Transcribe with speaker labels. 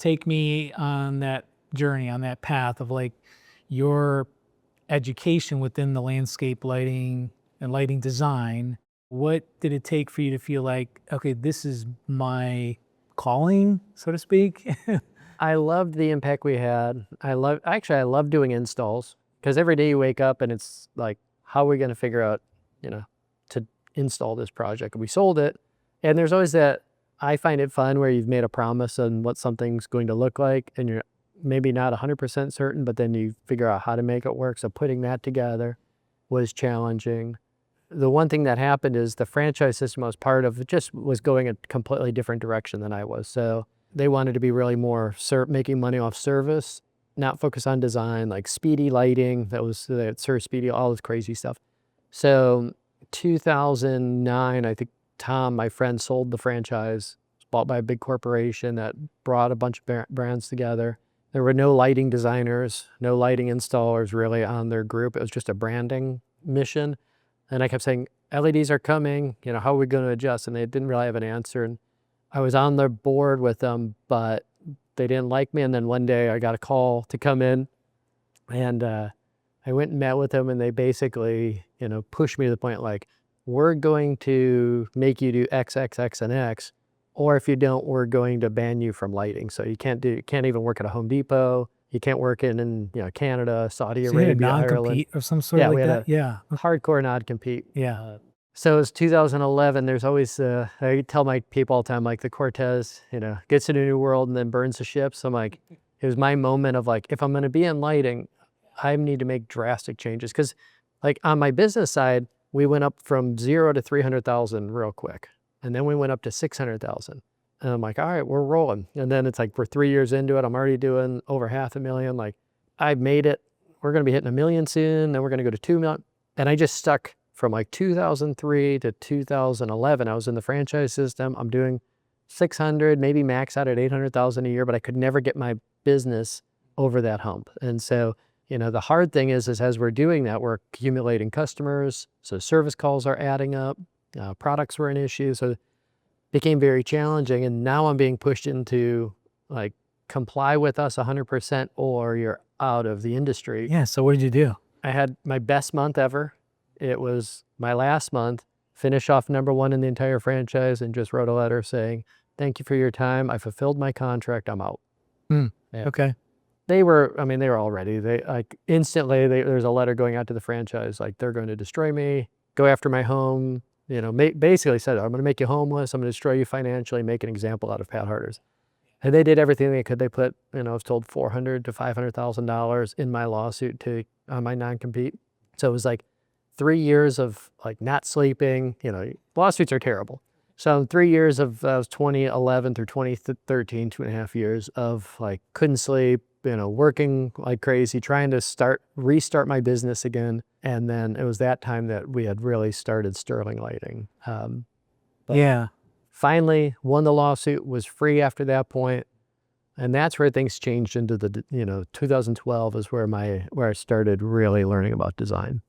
Speaker 1: take me on that journey, on that path of like your education within the landscape lighting and lighting design. What did it take for you to feel like, okay, this is my calling, so to speak?
Speaker 2: I loved the impact we had. I love doing installs because every day you wake up and it's like, how are we going to figure out, to install this project? We sold it. And there's always that, I find it fun where you've made a promise on what something's going to look like and you're maybe not 100% certain, but then you figure out how to make it work. So putting that together was challenging. The one thing that happened is the franchise system I was part of just was going a completely different direction than I was. So they wanted to be really more making money off service, not focus on design, like speedy lighting. That was the Sir Speedy, all this crazy stuff. So 2009, I think Tom, my friend, sold the franchise. It was bought by a big corporation that brought a bunch of brands together. There were no lighting designers, no lighting installers really on their group. It was just a branding mission. And I kept saying, LEDs are coming, how are we going to adjust? And they didn't really have an answer. And I was on the board with them, but they didn't like me. And then one day I got a call to come in and I went and met with them and they basically, pushed me to the point like, we're going to make you do X, X, X, and X. Or if you don't, we're going to ban you from lighting. So you can't even work at a Home Depot. You can't work in Canada, Saudi Arabia,
Speaker 1: You had a
Speaker 2: Ireland.
Speaker 1: non-compete or some sort of like that? Yeah.
Speaker 2: Hardcore non-compete.
Speaker 1: Yeah.
Speaker 2: So it's 2011. There's always, I tell my people all the time, like the Cortez, gets in a new world and then burns the ship. So I'm like, it was my moment of like, if I'm going to be in lighting, I need to make drastic changes. Because like on my business side, we went up from 0 to 300,000 real quick. And then we went up to 600,000. And I'm like, all right, we're rolling. And then it's like, we're 3 years into it. I'm already doing over $500,000. Like I've made it. We're going to be hitting 1 million soon. Then we're going to go to 2 million. And I just stuck from like 2003 to 2011. I was in the franchise system. I'm doing 600, maybe max out at 800,000 a year, but I could never get my business over that hump. And so, the hard thing is as we're doing that, we're accumulating customers. So service calls are adding up. Products were an issue. So it became very challenging. And now I'm being pushed into like comply with us 100% or you're out of the industry.
Speaker 1: Yeah. So what did you do?
Speaker 2: I had my best month ever. It was my last month, finish off #1 in the entire franchise and just wrote a letter saying, thank you for your time. I fulfilled my contract. I'm out.
Speaker 1: Yeah. Okay.
Speaker 2: They were all ready. They like instantly, there's a letter going out to the franchise. Like they're going to destroy me, go after my home, basically said, I'm going to make you homeless. I'm going to destroy you financially, make an example out of Pat Harder's. And they did everything they could. They put, I was told $400,000 to $500,000 in my lawsuit on my non-compete. So it was like 3 years of like not sleeping, lawsuits are terrible. So 3 years of, that was 2011 through 2013, 2.5 years of like, couldn't sleep, working like crazy, trying to restart my business again. And then it was that time that we had really started Sterling Lighting.
Speaker 1: Yeah.
Speaker 2: Finally won the lawsuit, was free after that point. And that's where things changed into 2012 is where I started really learning about design.